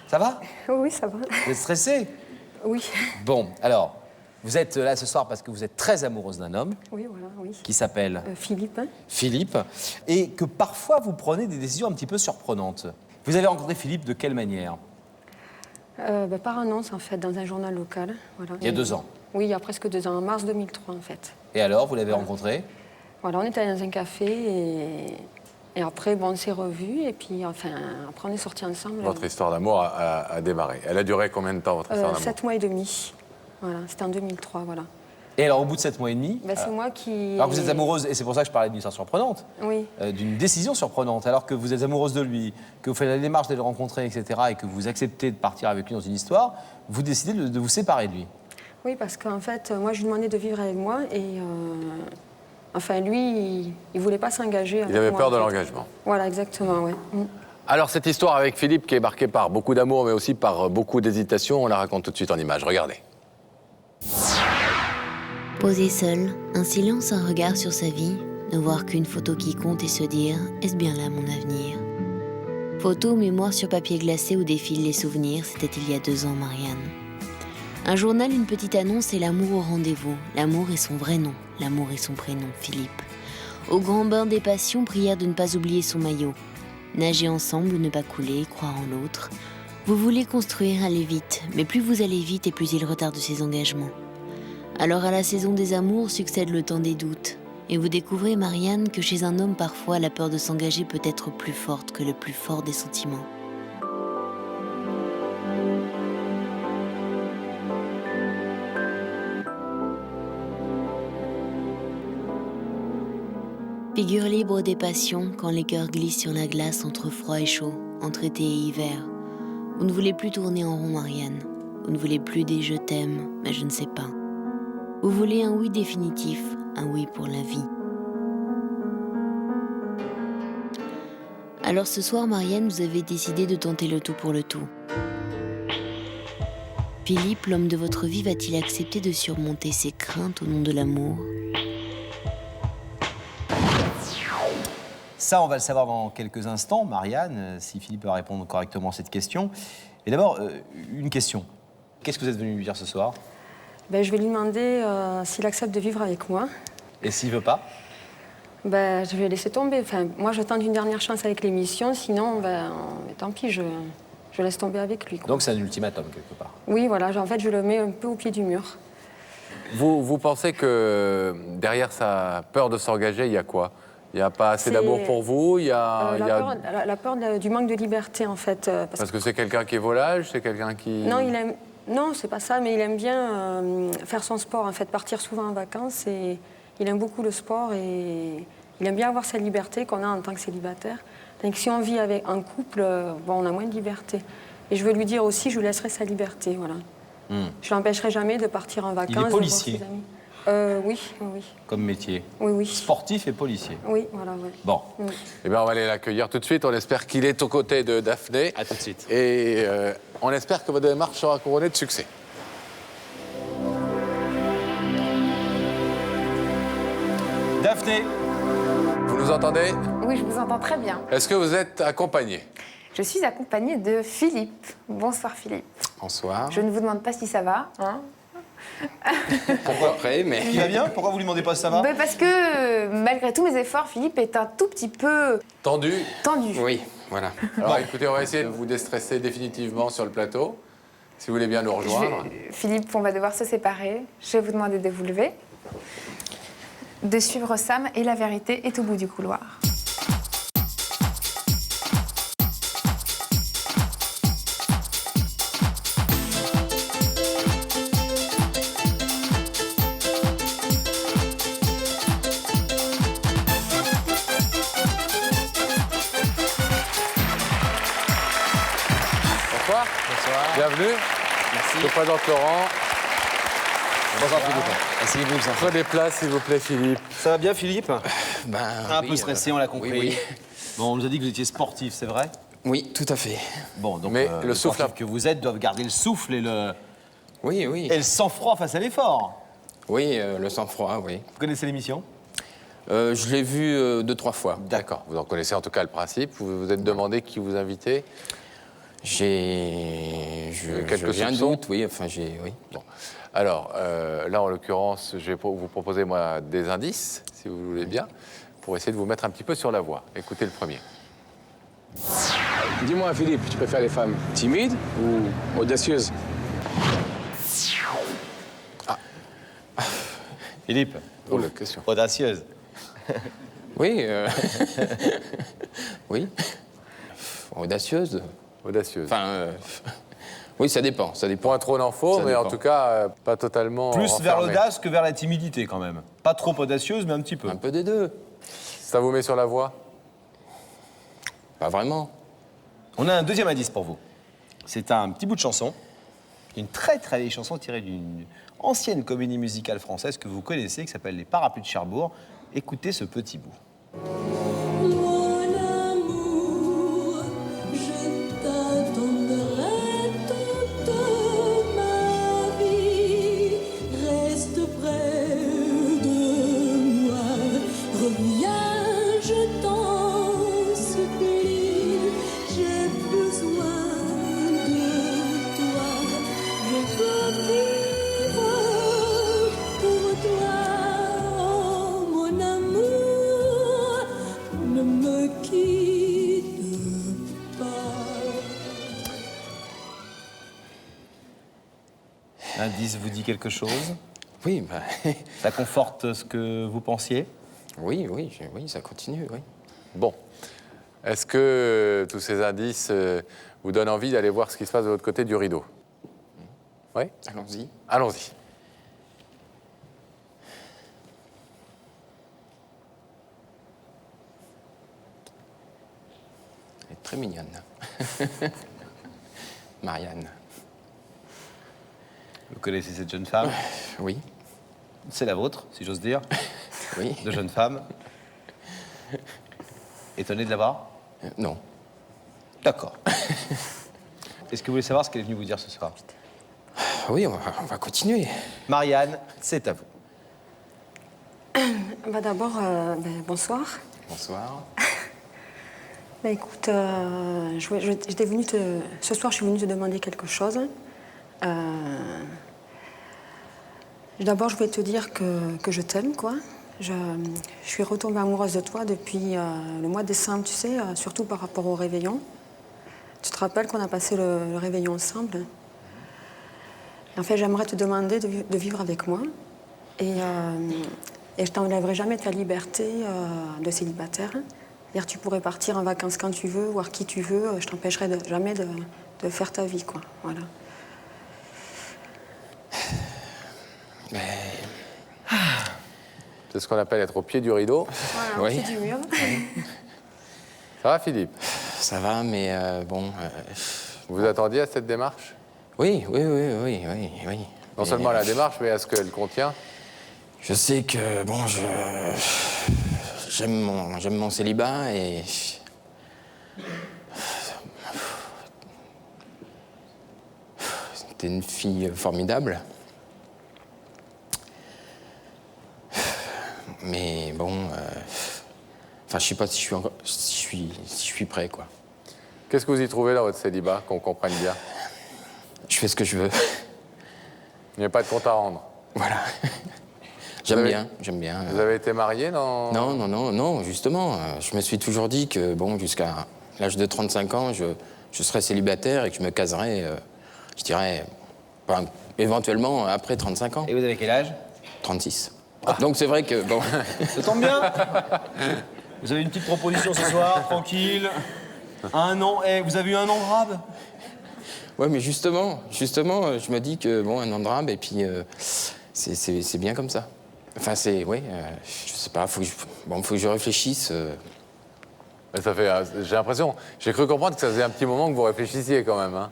Ça va? Oui, ça va. Vous êtes stressée? Oui. Bon, alors, vous êtes là ce soir parce que vous êtes très amoureuse d'un homme Oui, voilà, oui. qui s'appelle Philippe. Hein. Philippe, et que parfois vous prenez des décisions un petit peu surprenantes. Vous avez rencontré Philippe de quelle manière? Par annonce, en fait, dans un journal local. Voilà. Il y a 2 ans. Oui, il y a presque 2 ans, en mars 2003, en fait. Et alors, vous l'avez rencontré? Voilà, on était allé dans un café et après, bon, on s'est revus et puis, enfin, après, on est sortis ensemble. Votre histoire d'amour a démarré. Elle a duré combien de temps, votre histoire d'amour? 7 mois et demi. Voilà, c'était en 2003, voilà. Et alors, au bout de 7 mois et demi, C'est moi qui... alors que vous êtes amoureuse, et c'est pour ça que je parlais d'une histoire surprenante, Oui. d'une décision surprenante, alors que vous êtes amoureuse de lui, que vous faites la démarche d'aller le rencontrer, etc., et que vous acceptez de partir avec lui dans une histoire, vous décidez de vous séparer de lui. Oui, parce qu'en fait, moi, je lui demandais de vivre avec moi et... Enfin, lui, il voulait pas s'engager avec moi. Il avait peur en de fait. l'engagement. Voilà, exactement, oui. Alors, cette histoire avec Philippe, qui est marquée par beaucoup d'amour, mais aussi par beaucoup d'hésitation, on la raconte tout de suite en images. Regardez. Posé seul, un silence, un regard sur sa vie, ne voir qu'une photo qui compte et se dire « Est-ce bien là mon avenir ?» Photo, mémoire sur papier glacé où défilent les souvenirs, c'était il y a 2 ans, Marianne. Un journal, une petite annonce et l'amour au rendez-vous. L'amour est son vrai nom, l'amour est son prénom, Philippe. Au grand bain des passions, prière de ne pas oublier son maillot. Nager ensemble, ne pas couler, croire en l'autre. Vous voulez construire, aller vite, mais plus vous allez vite et plus il retarde ses engagements. Alors à la saison des amours succède le temps des doutes. Et vous découvrez, Marianne, que chez un homme, parfois, la peur de s'engager peut être plus forte que le plus fort des sentiments. Figure libre des passions, quand les cœurs glissent sur la glace entre froid et chaud, entre été et hiver. Vous ne voulez plus tourner en rond, Marianne. Vous ne voulez plus des « je t'aime », mais je ne sais pas. Vous voulez un oui définitif, un oui pour la vie. Alors ce soir, Marianne, vous avez décidé de tenter le tout pour le tout. Philippe, l'homme de votre vie, va-t-il accepter de surmonter ses craintes au nom de l'amour ? Ça, on va le savoir dans quelques instants, Marianne, si Philippe peut répondre correctement à cette question. Et d'abord, une question. Qu'est-ce que vous êtes venu lui dire ce soir? Je vais lui demander s'il accepte de vivre avec moi. Et s'il veut pas? Je vais laisser tomber. Enfin, moi, je tente une dernière chance avec l'émission, sinon, tant pis, je laisse tomber avec lui. Quoi. Donc c'est un ultimatum, quelque part. Oui, voilà, en fait, je le mets un peu au pied du mur. Vous pensez que derrière sa peur de s'engager, il y a quoi? Il n'y a pas assez d'amour pour vous? La peur du manque de liberté, en fait. Parce que c'est quelqu'un qui est volage? C'est quelqu'un qui... Non, c'est pas ça, mais il aime bien faire son sport, en fait, partir souvent en vacances. Et il aime beaucoup le sport et il aime bien avoir sa liberté qu'on a en tant que célibataire. Donc si on vit en couple, on a moins de liberté. Et je veux lui dire aussi, je lui laisserai sa liberté, voilà. Je l'empêcherai jamais de partir en vacances. Il est policier. De voir ses amis. Oui. Comme métier. Oui. Sportif et policier. Oui, voilà, ouais. Bon. Eh bien, on va aller l'accueillir tout de suite. On espère qu'il est aux côtés de Daphné. À tout de suite. Et on espère que votre démarche sera couronnée de succès. Daphné, Vous nous entendez? Oui, je vous entends très bien. Est-ce que vous êtes accompagné? Je suis accompagnée de Philippe. Bonsoir Philippe. Bonsoir. Je ne vous demande pas si ça va, hein. Pourquoi après, mais... il va bien? Pourquoi vous lui demandez pas si ça va? Parce que malgré tous mes efforts, Philippe est un tout petit peu Tendu? tendu. Oui, voilà. Alors écoutez, on va essayer de vous déstresser définitivement sur le plateau, si vous voulez bien nous rejoindre. Philippe, on va devoir se séparer. Je vais vous demander de vous lever, de suivre Sam et la vérité est au bout du couloir. Bonsoir. Bonsoir. Bienvenue. Merci. Je vous présente Laurent. Bonsoir Philippe. Asseyez-vous, ça. Prenez place, s'il vous plaît, Philippe. Ça va bien, Philippe? Un Oui, peu stressé, on l'a compris. Oui. Bon, on nous a dit que vous étiez sportif, c'est vrai? Oui, tout à fait. Bon, donc Mais le les souffle sportifs que vous êtes doivent garder le souffle et Oui. le sang-froid face à l'effort. Oui, le sang-froid, oui. Vous connaissez l'émission? Je l'ai vu 2-3 fois. D'accord. Vous en connaissez en tout cas le principe. Vous vous êtes demandé qui vous invitez. quelques j'ai un soupçons. doute, oui, enfin oui. Bon. Alors, là, en l'occurrence, je vais vous proposer, moi, des indices, si vous voulez bien, pour essayer de vous mettre un petit peu sur la voie. Écoutez le premier. Dis-moi, Philippe, tu préfères les femmes timides ou audacieuses? Philippe, Drôle de question. audacieuse. Oui, oui. Audacieuse. Audacieuse. Enfin, oui, ça dépend, ça dépend. Point trop d'infos, Ça mais en dépend. tout cas, pas totalement Plus vers renfermé. l'audace que vers la timidité, quand même. Pas trop audacieuse, mais un petit peu. Un peu des deux. Ça vous met sur la voie? Pas vraiment. On a un deuxième indice pour vous. C'est un petit bout de chanson, une très très vieille chanson tirée d'une ancienne comédie musicale française que vous connaissez, qui s'appelle Les Parapluies de Cherbourg. Écoutez ce petit bout. Mon amour, je t'attendrai toute ma vie. Reste près de moi, reviens, je t'en supplie. J'ai besoin de toi, je veux vivre pour toi. Oh, mon amour, ne me quitte pas. L'indice vous dit quelque chose? Oui, bah, Ça conforte ce que vous pensiez? oui, ça continue, oui. Bon. Est-ce que tous ces indices vous donnent envie d'aller voir ce qui se passe de l'autre côté du rideau? Oui? Allons-y. Allons-y. Elle est très mignonne. Marianne. Vous connaissez cette jeune femme? Oui, C'est la vôtre, si j'ose dire, oui. de jeune femme. Étonné de la voir? Non. D'accord. Est-ce que vous voulez savoir ce qu'elle est venue vous dire ce soir? Oui, on va continuer. Marianne, c'est à vous. Bah d'abord, bonsoir. Bonsoir. Bah écoute, j'étais venue ce soir, je suis venue te demander quelque chose. D'abord, je voulais te dire que je t'aime, quoi. Je suis retombée amoureuse de toi depuis le mois de décembre, tu sais, surtout par rapport au réveillon. Tu te rappelles qu'on a passé le réveillon ensemble? En fait, j'aimerais te demander de vivre avec moi. Et je t'enlèverai jamais ta liberté de célibataire. C'est-à-dire, tu pourrais partir en vacances quand tu veux, voir qui tu veux. Je t'empêcherai jamais de faire ta vie, quoi. Voilà. C'est ce qu'on appelle être au pied du rideau. Voilà, Oui. au pied du mur. Ça va, Philippe? Ça va, mais bon... Vous attendiez à cette démarche? oui. Non Mais, seulement à la démarche, mais à ce qu'elle contient. Je sais que, bon, j'aime mon célibat et... T'es une fille formidable. Mais bon... Enfin, je sais pas si je suis prêt, quoi. Qu'est-ce que vous y trouvez dans votre célibat, qu'on comprenne bien? Je fais ce que je veux. Il n'y a pas de compte à rendre. Voilà. J'aime avez- bien. Vous avez été marié dans... Non, justement. Je me suis toujours dit que, bon, jusqu'à l'âge de 35 ans, je serais célibataire et que je me caserais, je dirais, enfin, éventuellement après 35 ans. Et vous avez quel âge? 36. Donc c'est vrai que, bon... Ça tombe bien. Vous avez une petite proposition ce soir, tranquille. Un an. Eh, vous avez eu un an de rab? Ouais, mais justement, je me dis que, bon, un an de rab, et puis c'est bien comme ça. Enfin, je sais pas, faut que je réfléchisse. Mais ça fait, j'ai l'impression, j'ai cru comprendre que ça faisait un petit moment que vous réfléchissiez quand même. Hein.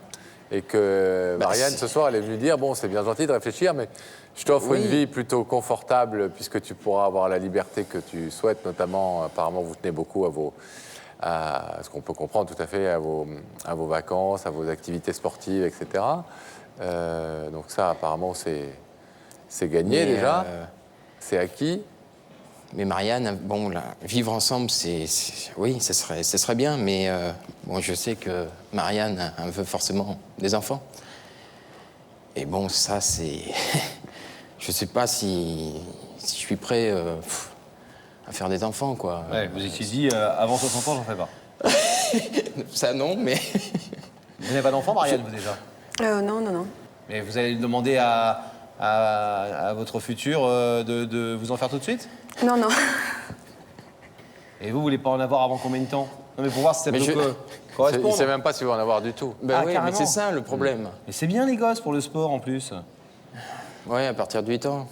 Et que Marianne, ce soir, elle est venue dire, bon, c'est bien gentil de réfléchir, mais je t'offre Oui. une vie plutôt confortable puisque tu pourras avoir la liberté que tu souhaites, notamment, apparemment, vous tenez beaucoup à ce qu'on peut comprendre tout à fait, à vos vacances, à vos activités sportives, etc. Donc ça, apparemment, c'est gagné Mais, déjà. C'est acquis. Marianne, bon, là, vivre ensemble, oui, ce serait bien, mais bon, je sais que Marianne elle veut forcément des enfants. Et bon, ça, c'est... je sais pas si je suis prêt à faire des enfants, quoi. Ouais, vous étiez dit, avant 60 ans, j'en fais pas. Ça, non, mais... Vous n'avez pas d'enfant, Marianne, vous, déjà? Non. Mais vous allez demander à votre futur de vous en faire tout de suite? Non. Et vous voulez pas en avoir avant combien de temps? Non, mais pour voir si ça peut Il correspondre. ne sait même pas s'il va en avoir du tout. Ben Ah, oui, mais carrément. c'est ça, le problème. Mais c'est bien, les gosses, pour le sport, en plus. Ouais, à partir de 8 ans.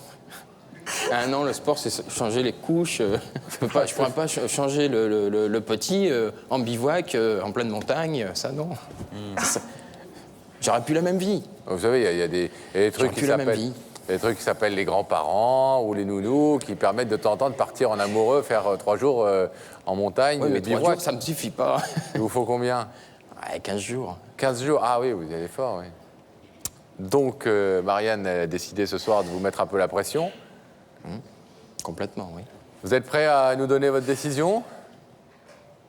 À 1 an, le sport, c'est changer les couches. Je pourrais pas changer le petit en bivouac, en pleine montagne. Ça, non. Ça- J'aurais plus la même vie. Vous savez, il y a des trucs plus la même vie. des trucs qui s'appellent les grands-parents ou les nounous qui permettent de temps en temps de partir en amoureux, faire 3 jours en montagne, Oui, mais 3 bivouac. jours, ça me suffit pas. Il vous faut combien? Ouais, 15 jours. 15 jours. Ah oui, vous y allez fort, oui. Donc, Marianne a décidé ce soir de vous mettre un peu la pression. Complètement, oui. Vous êtes prêt à nous donner votre décision?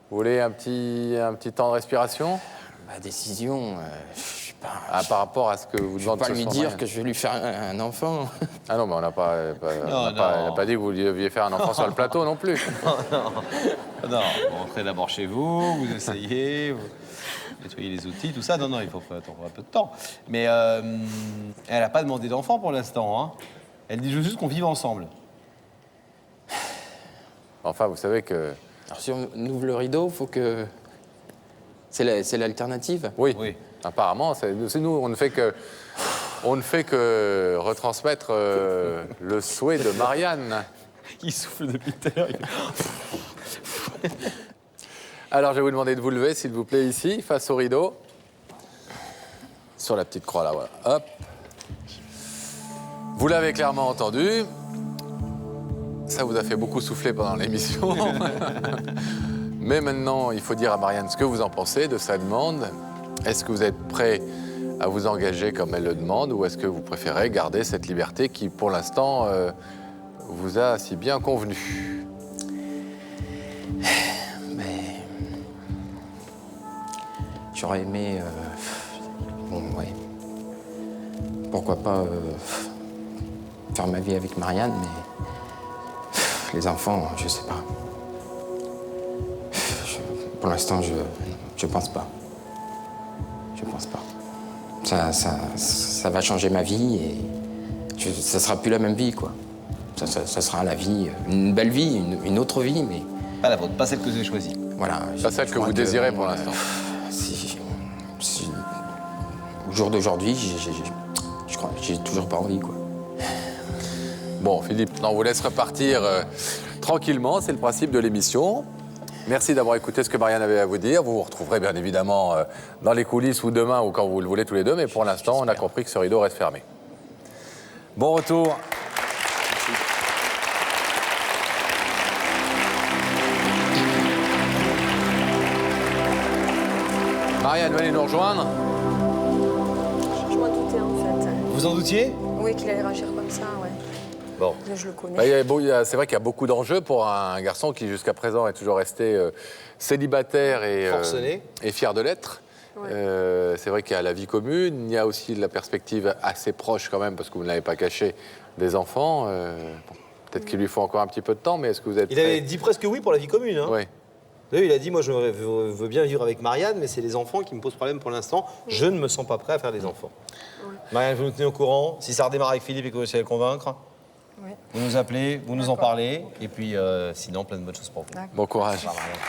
Vous voulez un petit temps de respiration? Ma décision, je suis pas... Ah, par rapport à ce que vous Je demande vais pas ce lui soir, dire Marianne. que je vais lui faire un enfant. Ah non, mais on n'a pas, on n'a pas dit que vous deviez faire un enfant sur le plateau non plus. Non, vous rentrez d'abord chez vous, vous essayez, vous nettoyez les outils, tout ça. Non, il faut attendre un peu de temps. Mais elle n'a pas demandé d'enfant pour l'instant. Hein. Elle dit juste qu'on vive ensemble. Enfin, vous savez que... Alors si on ouvre le rideau, faut que... C'est l'alternative. Oui, Oui. apparemment, c'est nous, on ne fait que retransmettre le souhait de Marianne. Il souffle depuis tout à l'heure. Alors, je vais vous demander de vous lever, s'il vous plaît, ici, face au rideau. Sur la petite croix, là, voilà. Hop. Vous l'avez clairement entendu. Ça vous a fait beaucoup souffler pendant l'émission. Mais maintenant, il faut dire à Marianne ce que vous en pensez de sa demande. Est-ce que vous êtes prêt à vous engager comme elle le demande ou est-ce que vous préférez garder cette liberté qui, pour l'instant, vous a si bien convenu? Mais... J'aurais aimé... Bon, ouais. Pourquoi pas faire ma vie avec Marianne, mais... Les enfants, je sais pas. Pour l'instant, je pense pas. Je pense pas. Ça va changer ma vie et ça sera plus la même vie, quoi. Ça sera la vie, une belle vie, une autre vie, mais Pas la vôtre, pas celle que vous avez choisie. voilà. Pas celle je que crois vous désirez bon, pour l'instant. Au jour d'aujourd'hui, je crois que j'ai toujours pas envie, quoi. Bon, Philippe, on vous laisse repartir tranquillement, c'est le principe de l'émission. Merci d'avoir écouté ce que Marianne avait à vous dire. Vous vous retrouverez bien évidemment dans les coulisses ou demain ou quand vous le voulez tous les deux, mais pour l'instant, on a compris que ce rideau reste fermé. Bon retour. Marianne, venez nous rejoindre. Je m'en doutais en fait. Vous en doutiez? Oui, qu'il allait réagir comme ça, ouais. Bon. Je le connais. Bah, c'est vrai qu'il y a beaucoup d'enjeux pour un garçon qui, jusqu'à présent, est toujours resté célibataire et, Forcené. et fier de l'être. Ouais. C'est vrai qu'il y a la vie commune, il y a aussi la perspective assez proche quand même, parce que vous ne l'avez pas caché, des enfants. Bon, peut-être qu'il lui faut encore un petit peu de temps, mais est-ce que vous êtes Il avait prêt? dit presque oui pour la vie commune. Hein. Oui. Vous savez, il a dit, moi je veux bien vivre avec Marianne, mais c'est les enfants qui me posent problème pour l'instant. Je ne me sens pas prêt à faire des enfants. Marianne, vous nous tenez au courant. Si ça redémarre avec Philippe et que vous réussissez à le convaincre, Ouais. vous nous appelez, vous nous en parlez. Et puis sinon, plein de bonnes choses pour vous. Bon courage. Au revoir, Marianne.